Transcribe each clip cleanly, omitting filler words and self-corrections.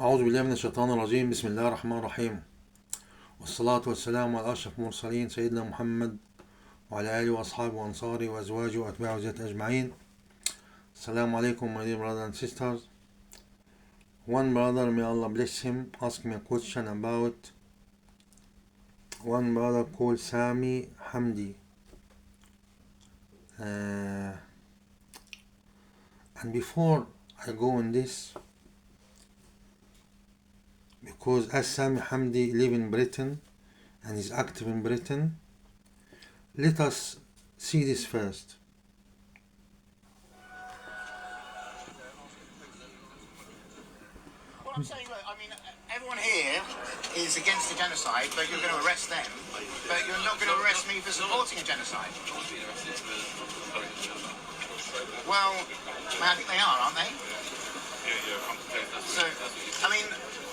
أعوذ بالله من الشيطان الرجيم. بسم الله الرحمن الرحيم، والصلاة والسلام على أشرف المرسلين سيدنا محمد وعلى آله وأصحابه وأنصاره وأزواجه وأتباعه ذات أجمعين. السلام عليكم, my dear brothers and sisters. One brother, may Allah bless him, asked me a question about one brother called Sami Hamdi. And before I go on this, because as Sami Hamdi live in Britain and is active in Britain, let us see this first. Well, I'm saying, look, everyone here is against the genocide, but you're going to arrest them, but you're not going to arrest me for supporting a genocide. Well, I think they are, aren't they? So,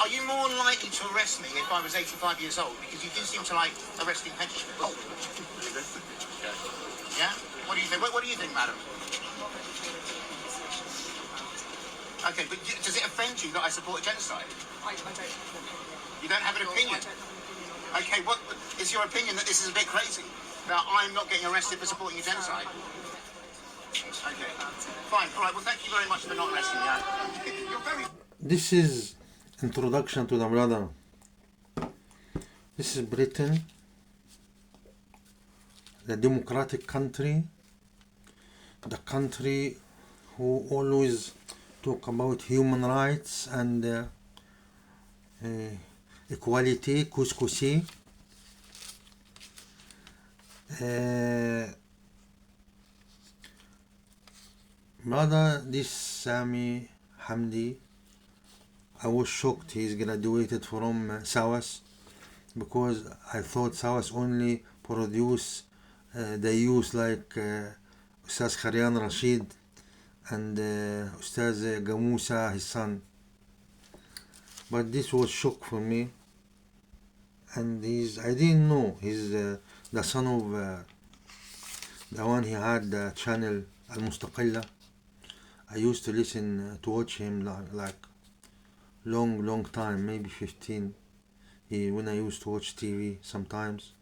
are you more likely to arrest me if I was 85 years old? Because you do seem to like arresting pensioners. Oh. Yeah? What do you think? What do you think, madam? Okay, but does it offend you that I support a genocide? I don't. You don't have an opinion? Okay, what is your opinion that this is a bit crazy? That I'm not getting arrested for supporting a genocide? Okay, fine. All right, well, thank you very much for not arresting me. You're very... This is introduction to the brother. This is Britain, the democratic country, the country who always talk about human rights and equality, couscousi. Brother, this Sami Hamdi, I was shocked he's graduated from SAWAS, because I thought SAWAS only produce the youth like Ustaz Kharian Rashid and Ustaz Gamusa, his son. But this was shock for me, and I didn't know he's the son of the one he had the channel Al Mustaqilla. I used to listen to watch him like long time, maybe 15, when I used to watch TV sometimes.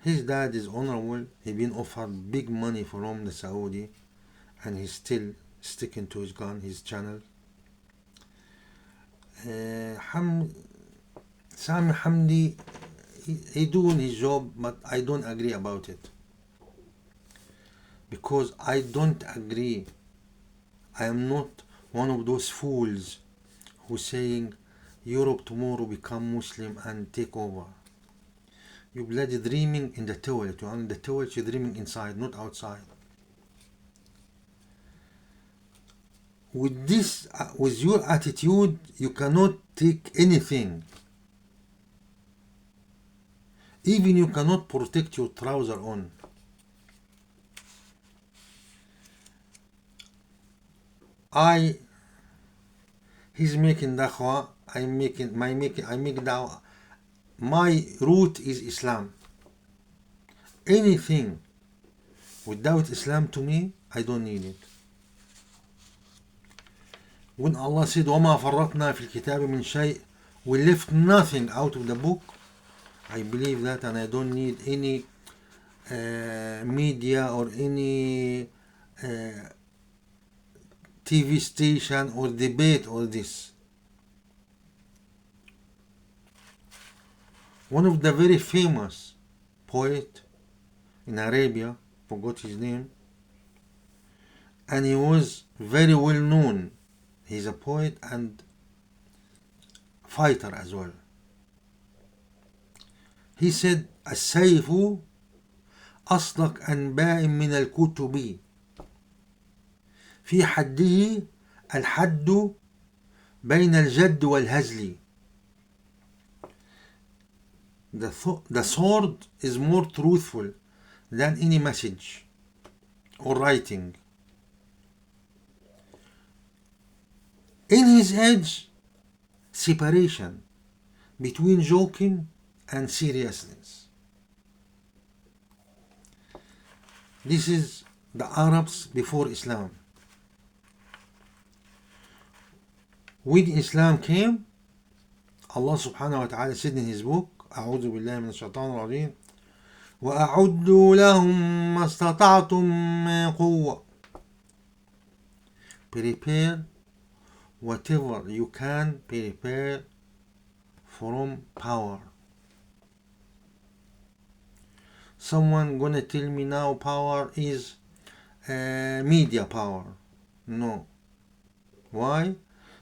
His dad is honorable. He been offered big money from the Saudi, and he's still sticking to his gun, his channel. Sami Hamdi, he doing his job, but I don't agree about it, because I don't agree. I am not one of those fools who saying Europe tomorrow become Muslim and take over. You bloody dreaming in the toilet. You're in the toilet, you're dreaming inside, not outside. With this, with your attitude, you cannot take anything. Even you cannot protect your trouser on. He's making da'wah, I make da'wah. My root is Islam. Anything without Islam, to me, I don't need it. When Allah said وَمَا فَرَّطْنَا فِي الْكِتَابِ مِنْ شَيْءٍ, we left nothing out of the book. I believe that, and I don't need any media or any TV station or debate or this. One of the very famous poet in Arabia, forgot his name, and he was very well known. He's a poet and fighter as well. He said, السيف أصدق أنباء من الكتب في حده الحد بين الجد والهزل. The sword is more truthful than any message or writing. In his edge, separation between joking and seriousness. This is the Arabs before Islam. when Islam came, Allah subhanahu wa ta'ala said in his book, أعوذ بالله من الشيطان الرجيم, وأعدوا لهم ما استطعتم من قوة. Prepare whatever you can prepare from power. Someone gonna tell me now power is media power. No. Why?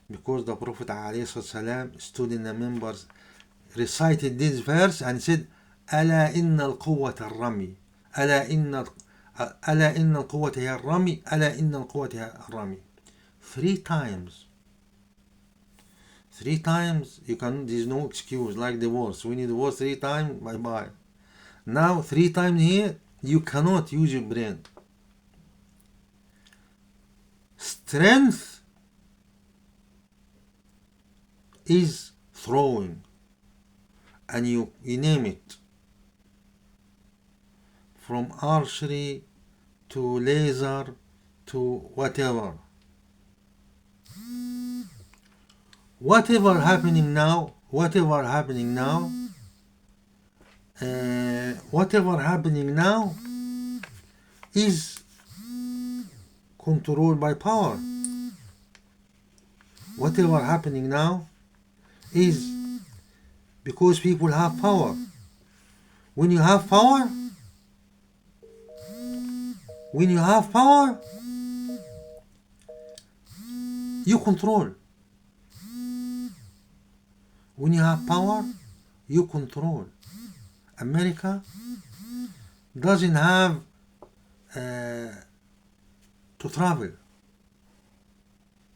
Because the Prophet ﷺ stood in the members, recited this verse and said, ألا إن القوة الرمي ألا إن القوة هي الرمي ألا إن القوة هي الرمي. 3 times. 3 times you can, there's no excuse like divorce. When you divorce 3 times, bye bye. Now 3 times here, you cannot use your brain. Strength is throwing, and you name it, from archery to laser to whatever. Whatever happening now is controlled by power. Whatever happening now is because people have power. When you have power, you control. When you have power, you control. America doesn't have to travel.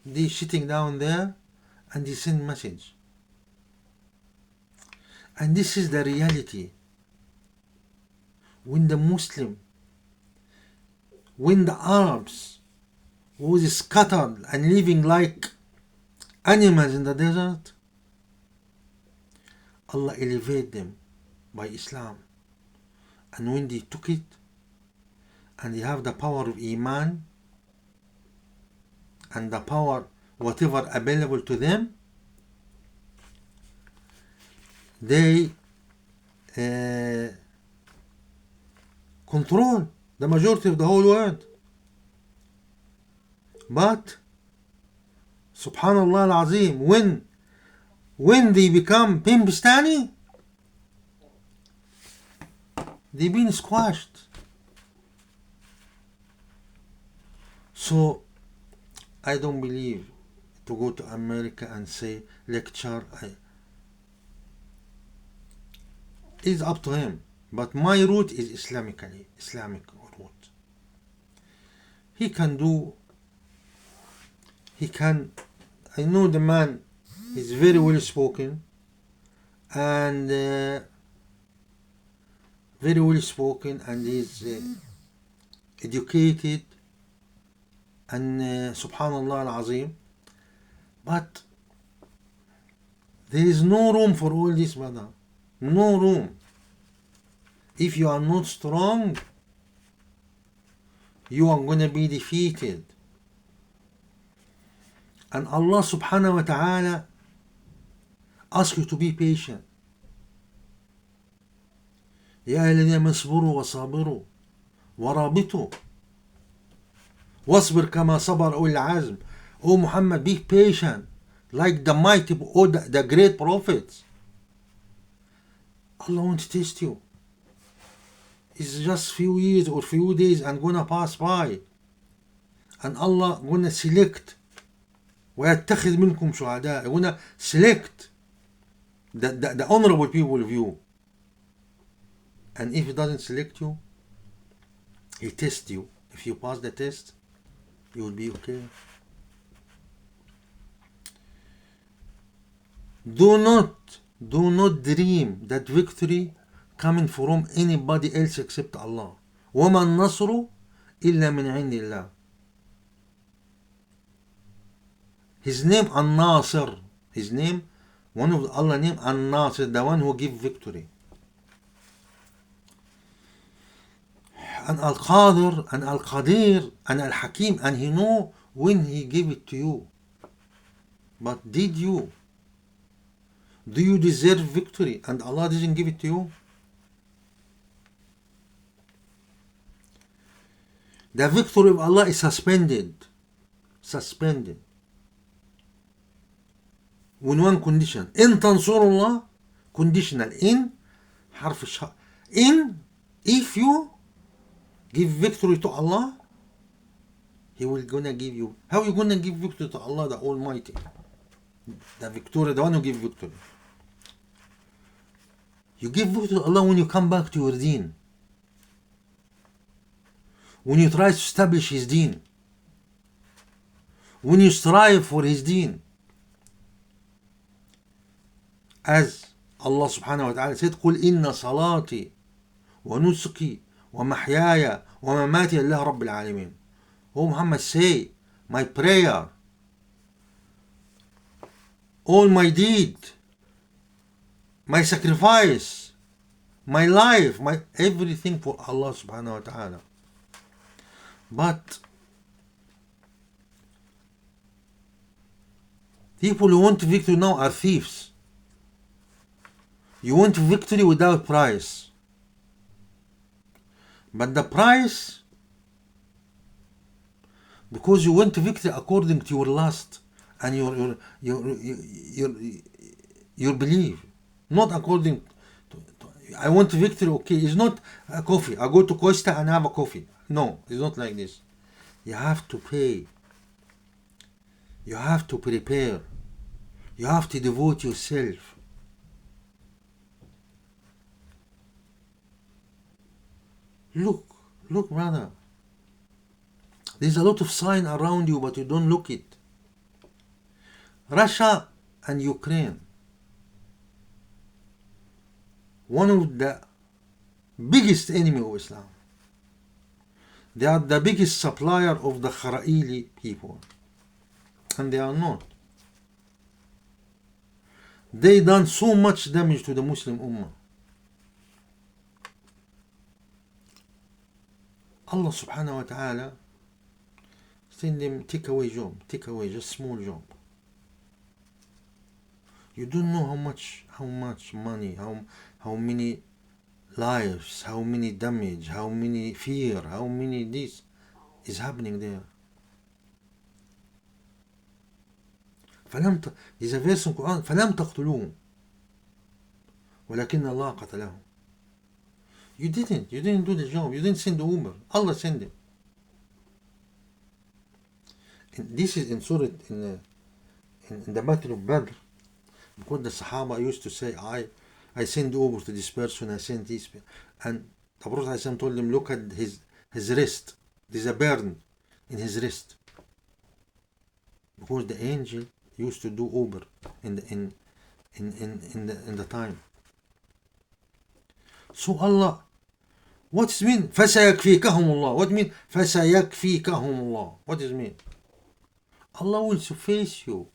They sitting down there and they send message. And this is the reality. When the Muslim, when the Arabs was scattered and living like animals in the desert, Allah elevated them by Islam. And when they took it and they have the power of Iman and the power whatever available to them, they control the majority of the whole world. But subhanallah al-azim, when they become Pimbistani, they've been squashed. So I don't believe to go to America and say lecture. It's up to him, but my route is Islamic route. He can, I know the man is very well spoken and is educated and subhanallah al-azim, but there is no room for all this, brother. No room. If you are not strong, you are going to be defeated. And Allah subhanahu wa ta'ala asks you to be patient. يا الذين اصبروا وصابروا ورابطوا واصبر كما صبر أولي العزم. Oh Muhammad, be patient like the mighty, the great prophets. Allah won't test you. It's just few years or few days and gonna pass by, and Allah gonna select ويتخذ منكم شهداء. gonna select the honorable people of you, and if he doesn't select you, he tests you. If you pass the test, you will be okay. Do not dream that victory coming from anybody else except Allah. وَمَا النَّصْرُ إِلَّا مِنْ عِنْدِ اللَّهِ. His name An-Nasir. His name, one of Allah name An-Nasir, the one who gives victory. And Al-Qadir and Al-Qadir and Al-Hakim, and he know when he give it to you. But did you? Do you deserve victory and Allah didn't give it to you? The victory of Allah is suspended. Suspended. With one condition. إن تنصروا الله, conditional. In حرف الشرط. In, if you give victory to Allah, He will gonna give you. How you gonna give victory to Allah the Almighty? The victory, the one who gives victory. You give victory to Allah when you come back to your deen. When you try to establish His deen. When you strive for His deen. As Allah subhanahu wa ta'ala said, قُلْ إِنَّ صَلَاتِي وَنُسُكِي وَمَحْيَايَ وَمَمَاتِي لِلَّهِ رَبِّ الْعَالَمِينَ. Oh Muhammad, say, my prayer, all my deed, my sacrifice, my life, my everything for Allah subhanahu wa ta'ala. But people who want victory now are thieves. You want victory without price. But the price, because you want victory according to your lust and your belief, not according to I want victory. Okay, it's not a coffee. I go to Costa and have a coffee. No, it's not like this. You have to pay. You have to prepare. You have to devote yourself. Look, brother. There's a lot of sign around you, but you don't look it. Russia and Ukraine. One of the biggest enemy of Islam. They are the biggest supplier of the Khara'ili people. And they are not. They done so much damage to the Muslim Ummah. Allah subhanahu wa ta'ala send them takeaway job, just small job. You don't know how much money, how many lives, how many damage, how many fear, how many this is happening there. There's a verse in the Quran, فَلَمْ تَقْتُلُوهُمْ وَلَكِنَّ اللَّهَ قَتَلَهُمْ. You didn't do the job. You didn't send the Umar. Allah sent them. And this is in Surah, in the Battle of Badr. Because the Sahaba used to say, I send over to this person, I send this. And the Prophet told them, look at his wrist. There's a burn in his wrist. Because the angel used to do Uber in the time. So Allah, what's mean? فَسَيَكْفِيكَهُمُ اللَّهُ. What mean? فَسَيَكْفِيكَهُمُ اللَّهُ. What does it mean? Allah will suffice you.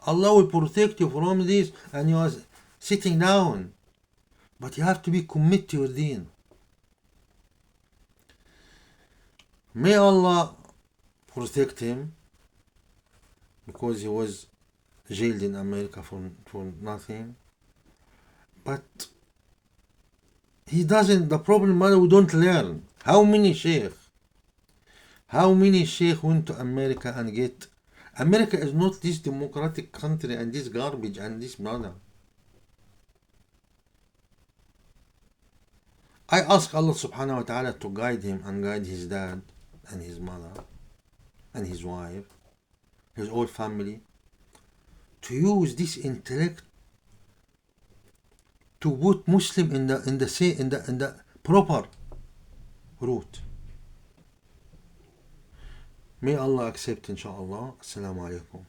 Allah will protect you from this, and you are sitting down. But you have to be committed to your deen. May Allah protect him, because he was jailed in America for nothing. But he doesn't. The problem is we don't learn. How many sheikh went to America and get? America is not this democratic country and this garbage and this brother. I ask Allah subhanahu wa ta'ala to guide him and guide his dad and his mother and his wife, his whole family, to use this intellect to put Muslim in the proper route. May Allah accept, inshallah. Assalamu alaikum.